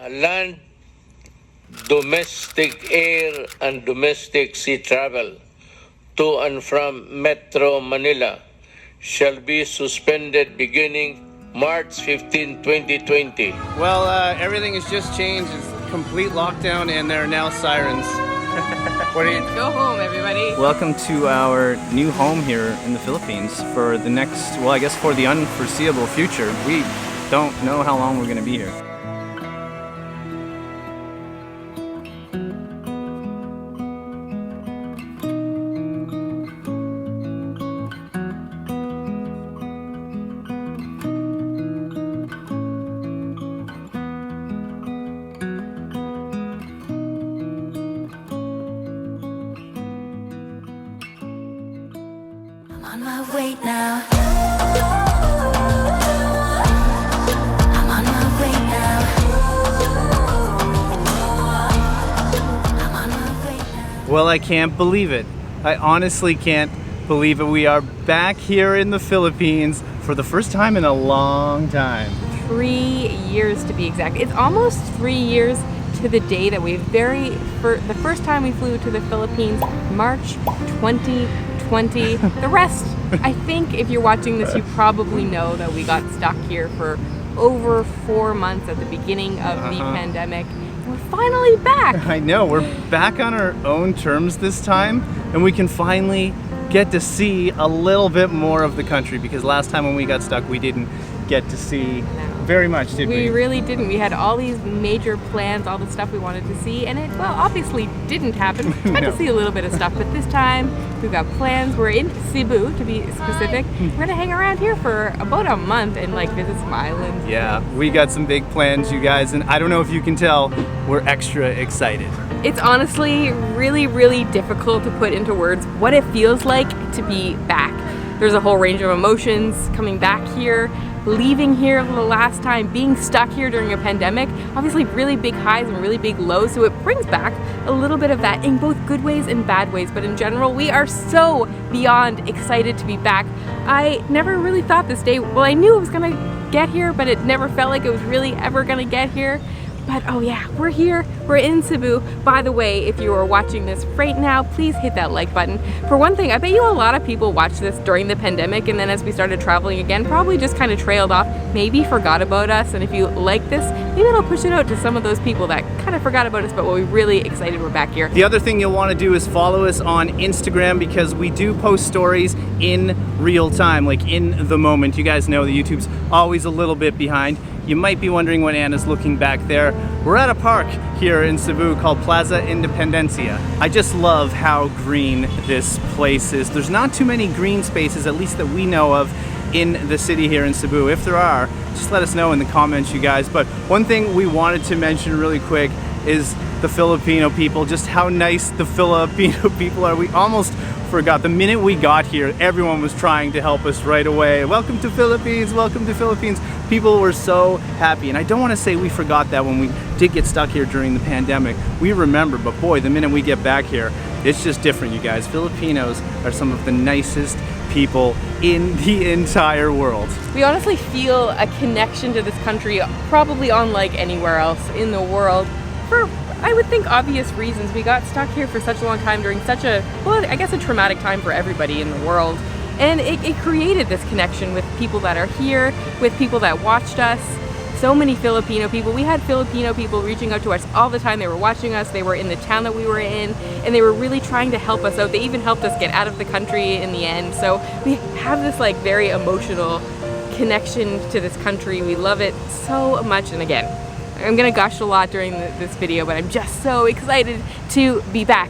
land, domestic air, and domestic sea travel to and from Metro Manila shall be suspended beginning March 15, 2020. Well, everything has just changed. It's complete lockdown and there are now sirens. Go home, everybody. Welcome to our new home here in the Philippines for the next, well, I guess for the unforeseeable future. We don't know how long we're going to be here. On my way now. Well, I can't believe it. I honestly can't believe it. We are back here in the Philippines for the first time in a long time. 3 years to be exact. It's almost 3 years to the day that the first time we flew to the Philippines, March 2020. The rest, I think if you're watching this, you probably know that we got stuck here for over 4 months at the beginning of the pandemic. We're finally back! I know, we're back on our own terms this time, and we can finally get to see a little bit more of the country, because last time when we got stuck, we didn't get to see very much, did we? We really didn't. We had all these major plans, all the stuff we wanted to see, and it, well, obviously didn't happen. We got to see a little bit of stuff, but this time we've got plans. We're in Cebu, to be specific. We're gonna hang around here for about a month and like visit some islands. Yeah, we got some big plans, you guys, and I don't know if you can tell, we're extra excited. It's honestly really, really difficult to put into words what it feels like to be back. There's a whole range of emotions coming back here, leaving here for the last time, being stuck here during a pandemic. Obviously really big highs and really big lows, so it brings back a little bit of that in both good ways and bad ways. But in general, we are so beyond excited to be back. I never really thought this day, well, I knew it was gonna get here, but it never felt like it was really ever gonna get here. But oh yeah, we're here, we're in Cebu. By the way, if you are watching this right now, please hit that like button. For one thing, I bet you a lot of people watched this during the pandemic, and then as we started traveling again, probably just kind of trailed off, maybe forgot about us. And if you like this, maybe it'll push it out to some of those people that kind of forgot about us, but we're really excited we're back here. The other thing you'll want to do is follow us on Instagram, because we do post stories in real time, like in the moment. You guys know that YouTube's always a little bit behind. You might be wondering what Anna's looking back there. We're at a park here in Cebu called Plaza Independencia. I just love how green this place is. There's not too many green spaces, at least that we know of, in the city here in Cebu. If there are, just let us know in the comments, you guys. But one thing we wanted to mention really quick is the Filipino people, just how nice the Filipino people are. We almost forgot. The minute we got here, everyone was trying to help us right away. Welcome to Philippines, welcome to Philippines. People were so happy, and I don't want to say we forgot that when we did get stuck here during the pandemic. We remember, but boy, the minute we get back here, it's just different, you guys. Filipinos are some of the nicest people in the entire world. We honestly feel a connection to this country probably unlike anywhere else in the world, for I would think obvious reasons. We got stuck here for such a long time during such a, well, I guess a traumatic time for everybody in the world. And it created this connection with people that are here, with people that watched us. So many Filipino people. We had Filipino people reaching out to us all the time. They were watching us, they were in the town that we were in, and they were really trying to help us out. They even helped us get out of the country in the end. So we have this like very emotional connection to this country. We love it so much. And again, I'm gonna gush a lot during this video, but I'm just so excited to be back.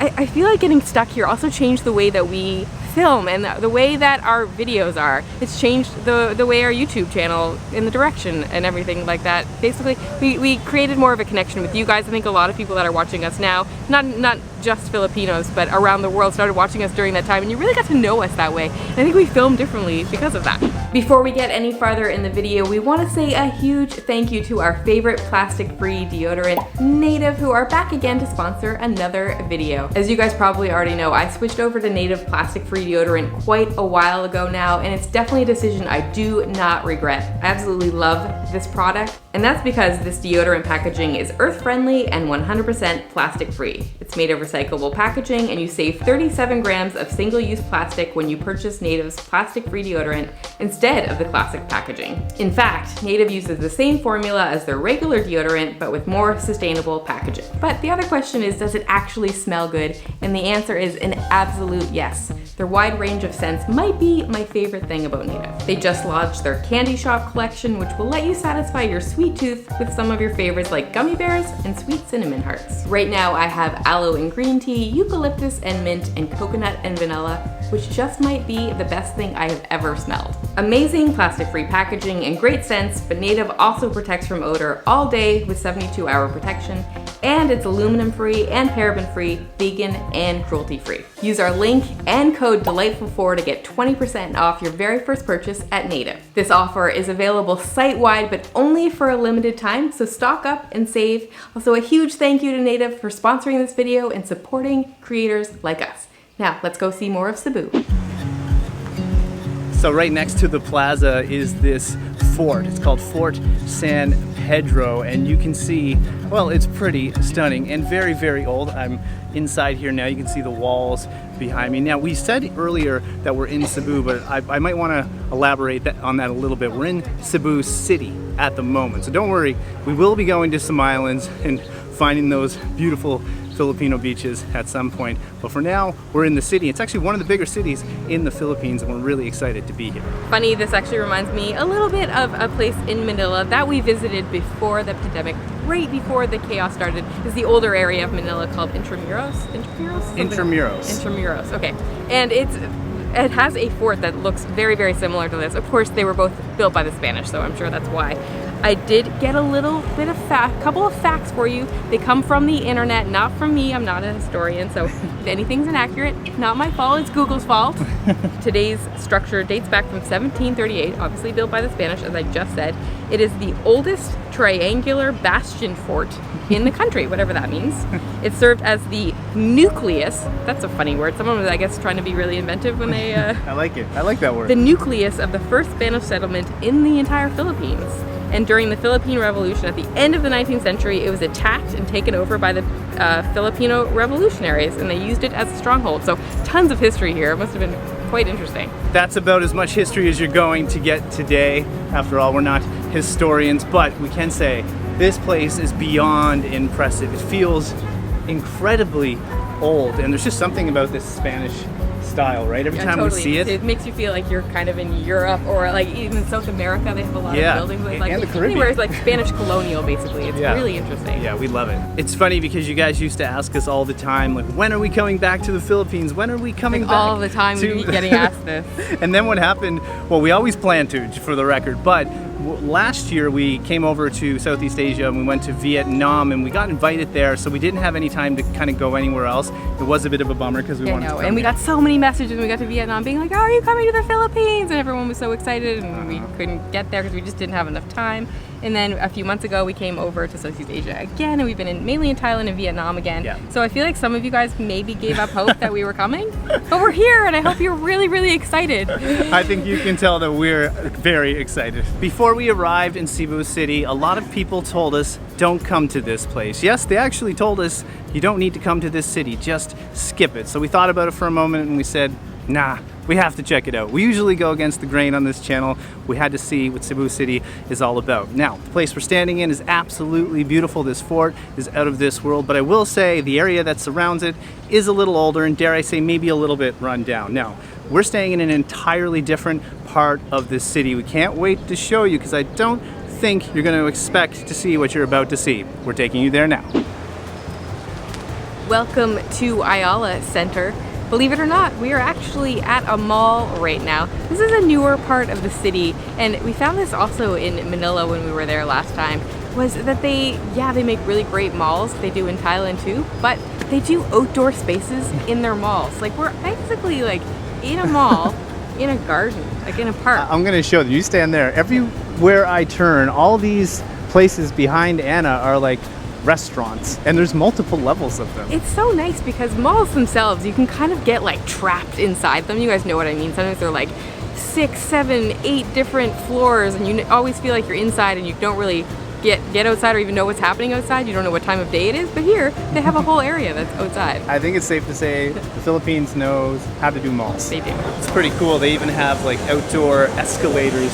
I feel like getting stuck here also changed the way that we film and the way that our videos are. It's changed the way our YouTube channel and the direction and everything like that. Basically, we created more of a connection with you guys. I think a lot of people that are watching us now, not just Filipinos, but around the world, started watching us during that time, and you really got to know us that way. And I think we film differently because of that. Before we get any farther in the video, we want to say a huge thank you to our favorite plastic-free deodorant, Native, who are back again to sponsor another video. As you guys probably already know, I switched over to Native plastic-free deodorant quite a while ago now, and it's definitely a decision I do not regret. I absolutely love this product. And that's because this deodorant packaging is earth-friendly and 100% plastic-free. It's made of recyclable packaging, and you save 37 grams of single-use plastic when you purchase Native's plastic-free deodorant instead of the classic packaging. In fact, Native uses the same formula as their regular deodorant, but with more sustainable packaging. But the other question is, does it actually smell good? And the answer is an absolute yes. Their wide range of scents might be my favorite thing about Native. They just launched their candy shop collection, which will let you satisfy your sweet tooth with some of your favorites like gummy bears and sweet cinnamon hearts. Right now I have aloe and green tea, eucalyptus and mint, and coconut and vanilla, which just might be the best thing I have ever smelled. Amazing plastic-free packaging and great scents, but Native also protects from odor all day with 72-hour protection, and it's aluminum-free and paraben-free, vegan, and cruelty-free. Use our link and code DELIGHTFUL4 to get 20% off your very first purchase at Native. This offer is available site-wide, but only for a limited time, so stock up and save. Also, a huge thank you to Native for sponsoring this video and supporting creators like us. Now, let's go see more of Cebu. So right next to the plaza is this fort. It's called Fort San Pedro, and you can see, well, it's pretty stunning and very, very old. I'm inside here now. You can see the walls behind me. Now, we said earlier that we're in Cebu, but I might want to elaborate on that a little bit. We're in Cebu City at the moment, so don't worry. We will be going to some islands and finding those beautiful Filipino beaches at some point, but for now we're in the city. It's actually one of the bigger cities in the Philippines, and we're really excited to be here. Funny, this actually reminds me a little bit of a place in Manila that we visited before the pandemic, right before the chaos started. It's the older area of Manila called Intramuros? Intramuros, okay. And it has a fort that looks very, very similar to this. Of course, they were both built by the Spanish, so I'm sure that's why. I did get a little bit of couple of facts for you. They come from the internet, not from me. I'm not a historian, so if anything's inaccurate, not my fault, it's Google's fault. Today's structure dates back from 1738, obviously built by the Spanish, as I just said. It is the oldest triangular bastion fort in the country, whatever that means. It served as the nucleus, that's a funny word, someone was, I guess, trying to be really inventive when they... I like it, I like that word. The nucleus of the first Spanish settlement in the entire Philippines. And during the Philippine Revolution at the end of the 19th century, it was attacked and taken over by the Filipino revolutionaries, and they used it as a stronghold. So tons of history here. It must have been quite interesting. That's about as much history as you're going to get today. After all, we're not historians, but we can say this place is beyond impressive. It feels incredibly old, and there's just something about this Spanish style, right? Every time totally. we see it, It makes you feel like you're kind of in Europe, or like even South America. They have a lot of buildings with, like, and the Caribbean. Anywhere it's like Spanish colonial, basically. It's really interesting. Yeah, we love it. It's funny because you guys used to ask us all the time, like, when are we coming back to the Philippines? When are we coming back? All the time we keep getting asked this. And then what happened? Well, we always planned to, for the record, but last year we came over to Southeast Asia and we went to Vietnam, and we got invited there, so we didn't have any time to kind of go anywhere else. It was a bit of a bummer because we wanted to come and we here. got so many messages when we got to Vietnam being like, oh, are you coming to the Philippines? And everyone was so excited, and we couldn't get there because we just didn't have enough time. And then a few months ago we came over to Southeast Asia again, and we've been mainly in Thailand and Vietnam again. Yeah. So I feel like some of you guys maybe gave up hope that we were coming, but we're here, and I hope you're really, really excited. I think you can tell that we're very excited. Before we arrived in Cebu City, a lot of people told us, don't come to this place. Yes, they actually told us, you don't need to come to this city, just skip it. So we thought about it for a moment and we said, nah, we have to check it out. We usually go against the grain on this channel. We had to see what Cebu City is all about. Now, the place we're standing in is absolutely beautiful. This fort is out of this world, but I will say the area that surrounds it is a little older, and dare I say maybe a little bit run down. Now, we're staying in an entirely different part of this city. We can't wait to show you because I don't think you're going to expect to see what you're about to see. We're taking you there now. Welcome to Ayala Center. Believe it or not, we are actually at a mall right now. This is a newer part of the city, and we found this also in Manila when we were there last time, was that they make really great malls. They do in Thailand too, but they do outdoor spaces in their malls. Like, we're basically like in a mall, in a garden, like in a park. I'm gonna show you. You stand there. Everywhere I turn, all these places behind Anna are like restaurants, and there's multiple levels of them. It's so nice because malls themselves, you can kind of get like trapped inside them. You guys know what I mean. Sometimes they're like 6, 7, 8 different floors, and you always feel like you're inside and you don't really get outside or even know what's happening outside. You don't know what time of day it is, but here they have a whole area that's outside. I think it's safe to say the Philippines knows how to do malls. They do. It's pretty cool. They even have like outdoor escalators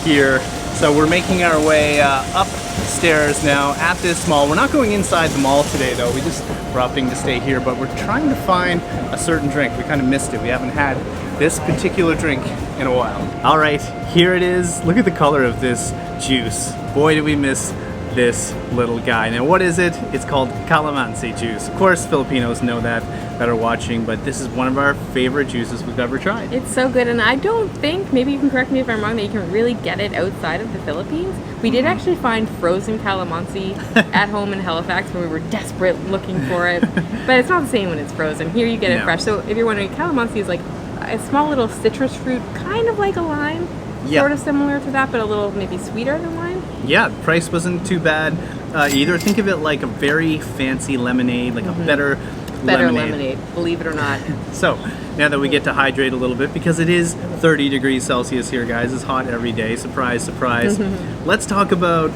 here. So we're making our way upstairs now at this mall. We're not going inside the mall today though. We just were opting to stay here, but we're trying to find a certain drink. We kind of missed it. We haven't had this particular drink in a while. All right, here it is. Look at the color of this juice. Boy, did we miss this little guy. Now what is it? It's called calamansi juice. Of course Filipinos know that are watching, but this is one of our favorite juices we've ever tried. It's so good, and I don't think, maybe you can correct me if I'm wrong, that you can really get it outside of the Philippines. We did actually find frozen calamansi at home in Halifax when we were desperate looking for it, but it's not the same when it's frozen. Here you get it fresh. So if you're wondering, calamansi is like a small little citrus fruit, kind of like a lime, sort of similar to that, but a little maybe sweeter than lime. Yeah, the price wasn't too bad either. Think of it like a very fancy lemonade, like a better lemonade, believe it or not. So now that we get to hydrate a little bit, because it is 30 degrees Celsius here, guys, it's hot every day, surprise, surprise. Let's talk about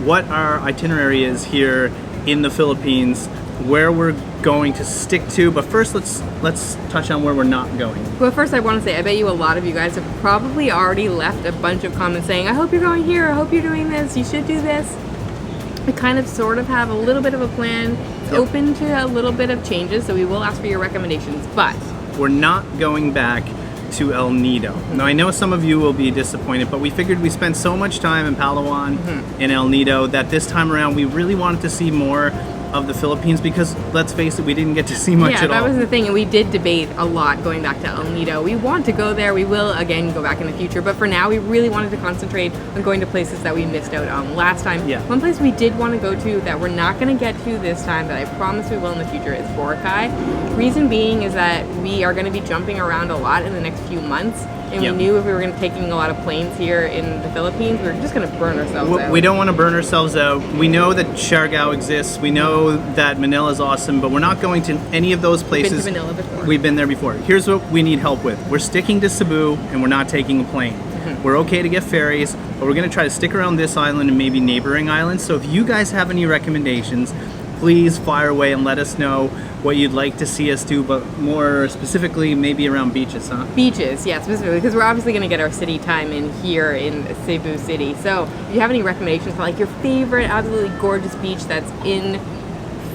what our itinerary is here in the Philippines, where we're going to stick to, but first let's touch on where we're not going. Well, first I want to say, I bet you a lot of you guys have probably already left a bunch of comments saying, I hope you're going here, I hope you're doing this, you should do this. We kind of sort of have a little bit of a plan, open to a little bit of changes, so we will ask for your recommendations, but we're not going back to El Nido. Now I know some of you will be disappointed, but we figured we spent so much time in Palawan and El Nido that this time around we really wanted to see more of the Philippines, because let's face it, we didn't get to see much at all. Yeah, that was the thing, and we did debate a lot going back to El Nido. We want to go there, we will again go back in the future, but for now we really wanted to concentrate on going to places that we missed out on last time. Yeah. One place we did want to go to that we're not going to get to this time, but I promise we will in the future, is Boracay. Reason being is that we are going to be jumping around a lot in the next few months, and we knew if we were going to be taking a lot of planes here in the Philippines, we were just going to burn ourselves out. We don't want to burn ourselves out. We know that Siargao exists. We know that Manila is awesome, but we're not going to any of those places. We've been to Manila before. We've been there before. Here's what we need help with. We're sticking to Cebu, and we're not taking a plane. We're okay to get ferries, but we're going to try to stick around this island and maybe neighboring islands. So if you guys have any recommendations, please fire away and let us know what you'd like to see us do, but more specifically maybe around beaches, huh? Beaches, yeah, specifically, because we're obviously going to get our city time in here in Cebu City. So if you have any recommendations for like your favorite absolutely gorgeous beach that's in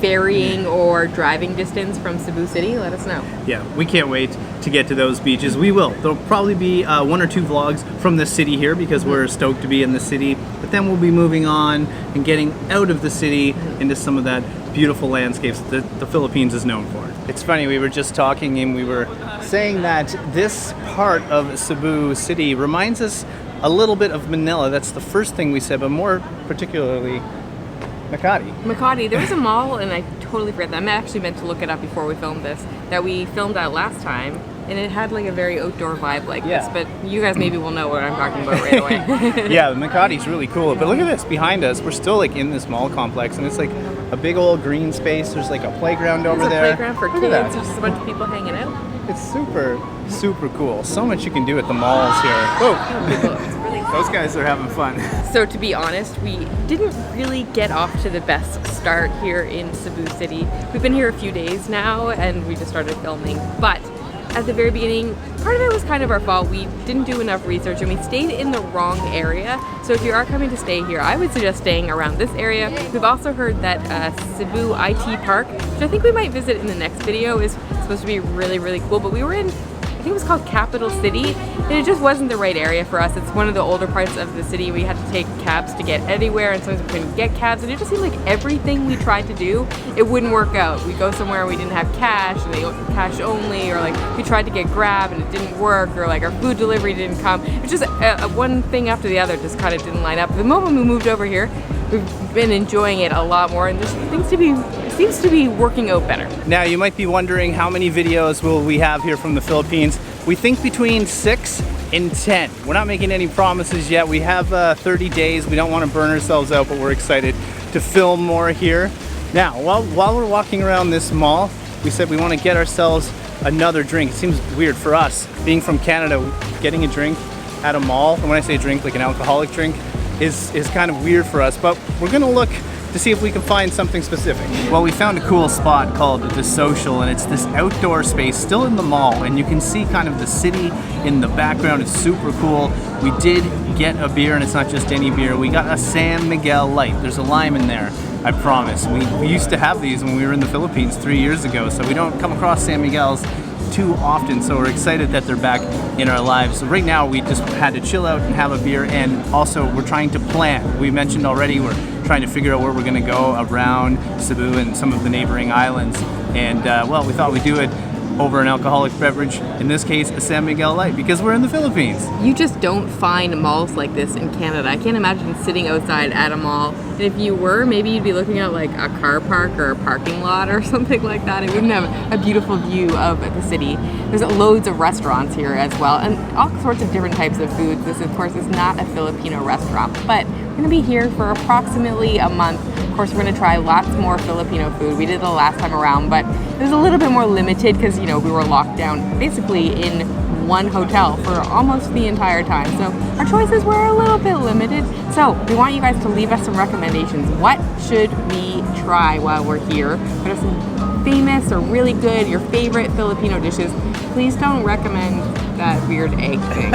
ferrying or driving distance from Cebu City, let us know. Yeah, we can't wait to get to those beaches. We will. There'll probably be 1 or 2 vlogs from the city here, because we're stoked to be in the city, but then we'll be moving on and getting out of the city into some of that beautiful landscapes that the Philippines is known for. It's funny, we were just talking and we were saying that this part of Cebu City reminds us a little bit of Manila. That's the first thing we said, but more particularly Makati. Makati, there was a mall, and I totally forgot that. I actually meant to look it up before we filmed this, that we filmed at last time, and it had like a very outdoor vibe like this, but you guys maybe will know what I'm talking about right away. Yeah, Makati's really cool, but look at this behind us. We're still like in this mall complex, and it's like a big old green space. There's like a playground over there. There's a playground for kids, there's just a bunch of people hanging out. It's super, super cool. So much you can do at the malls here. Whoa! Those guys are having fun. So to be honest, we didn't really get off to the best start here in Cebu City. We've been here a few days now, and we just started filming, but at the very beginning, part of it was kind of our fault. We didn't do enough research and we stayed in the wrong area. So if you are coming to stay here, I would suggest staying around this area. We've also heard that Cebu IT Park, which I think we might visit in the next video, is supposed to be really, really cool. But we were in, I think it was called Capital City, and it just wasn't the right area for us. It's one of the older parts of the city. We had to take cabs to get anywhere, and sometimes we couldn't get cabs, and it just seemed like everything we tried to do, it wouldn't work out. We'd go somewhere and we didn't have cash, and they cash only, or like we tried to get Grab and it didn't work, or like our food delivery didn't come. It was just one thing after the other just kind of didn't line up. The moment we moved over here, we've been enjoying it a lot more, and there seems to be working out better. Now you might be wondering, how many videos will we have here from the Philippines? We think between 6 and 10. We're not making any promises yet. We have 30 days. We don't want to burn ourselves out, but we're excited to film more here. Now, while we're walking around this mall, we said we want to get ourselves another drink. It seems weird for us, being from Canada, getting a drink at a mall. And when I say drink, like an alcoholic drink, is kind of weird for us, but we're gonna look to see if we can find something specific. Well, we found a cool spot called The Social, and it's this outdoor space still in the mall, and you can see kind of the city in the background. It's super cool. We did get a beer, and it's not just any beer. We got a San Miguel Light. There's a lime in there, I promise. We used to have these when we were in the Philippines 3 years ago, so we don't come across San Miguel's too often, so we're excited that they're back in our lives. So right now we just had to chill out and have a beer, and also we're trying to plan. We mentioned already we're trying to figure out where we're going to go around Cebu and some of the neighboring islands, and well, we thought we'd do it over an alcoholic beverage, in this case a San Miguel Light, because we're in the Philippines. You just don't find malls like this in Canada. I can't imagine sitting outside at a mall, and if you were, maybe you'd be looking at like a car park or a parking lot or something like that. It wouldn't have a beautiful view of the city. There's loads of restaurants here as well, and all sorts of different types of foods. This, of course, is not a Filipino restaurant, but we're gonna be here for approximately a month. Of course, we're gonna try lots more Filipino food. We did the last time around, but it was a little bit more limited because, you know, we were locked down basically in one hotel for almost the entire time. So our choices were a little bit limited. So we want you guys to leave us some recommendations. What should we try while we're here? What are some famous or really good, your favorite Filipino dishes? Please don't recommend that weird egg thing.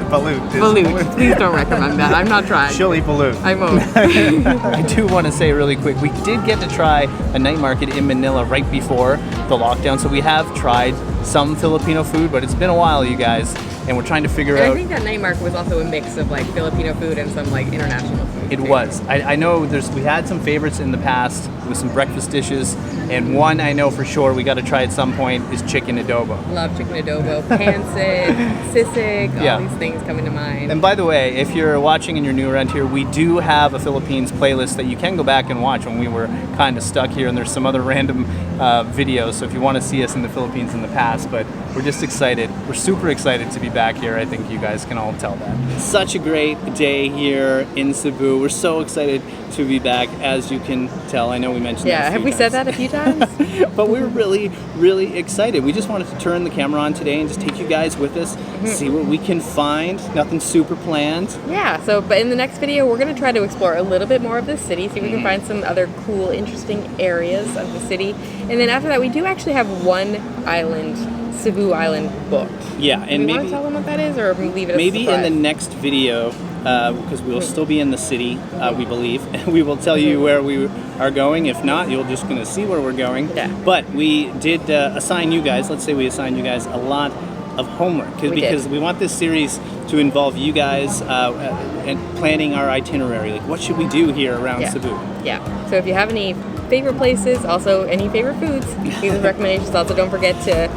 Balut. Balut. Please don't recommend that. I'm not trying. She'll eat balut. I won't. I do want to say really quick, we did get to try a night market in Manila right before the lockdown, so we have tried some Filipino food, but it's been a while, you guys, and we're trying to figure out. I think that night market was also a mix of like Filipino food and some like international food. It was. I know we had some favorites in the past with some breakfast dishes, and one I know for sure we got to try at some point is chicken adobo. Love chicken adobo, pancit, sisig, all these things coming to mind. And by the way, if you're watching and you're new around here, we do have a Philippines playlist that you can go back and watch when we were kind of stuck here, and there's some other random videos, so if you want to see us in the Philippines in the past, but we're just excited. We're super excited to be back here. I think you guys can all tell that. Such a great day here in Cebu. We're so excited to be back, as you can tell. I know we mentioned that a few have we times. said that a few times? But we're really, really excited. We just wanted to turn the camera on today and just take you guys with us, see what we can find. Nothing super planned. Yeah, but in the next video, we're going to try to explore a little bit more of the city, see if we can find some other cool, interesting areas of the city. And then after that, we do actually have one island, Cebu Island, booked. Yeah, and do we want to tell them what that is, or leave it as a maybe surprise? in the next video, because we'll still be in the city, we believe. We will tell you where we are going. If not, you're just going to see where we're going. Yeah. But we did assign you guys, let's say we assigned you guys a lot of homework, because we want this series to involve you guys and planning our itinerary. Like, what should we do here around Cebu? Yeah. So if you have any favorite places, also any favorite foods, leave us recommendations. Also, don't forget to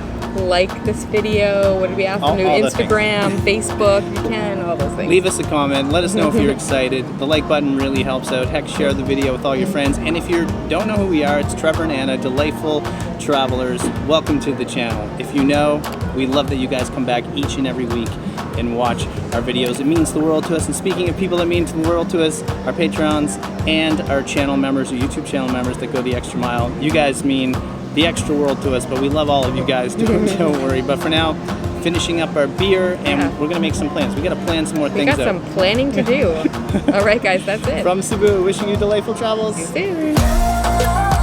like this video. What did we ask them to do? Instagram, Facebook, you can, all those things. Leave us a comment. Let us know if you're excited. The like button really helps out. Heck, share the video with all your friends. And if you don't know who we are, it's Trevor and Anna, delightful travelers. Welcome to the channel. If you know, we love that you guys come back each and every week and watch our videos. It means the world to us. And speaking of people that mean the world to us, our Patrons and our channel members, our YouTube channel members that go the extra mile. You guys mean the extra world to us, but we love all of you guys too. Don't worry. But for now, finishing up our beer, and we're gonna make some plans. We gotta plan some more things out. We got some planning to do. All right, guys, that's it. From Cebu, wishing you delightful travels. See you soon.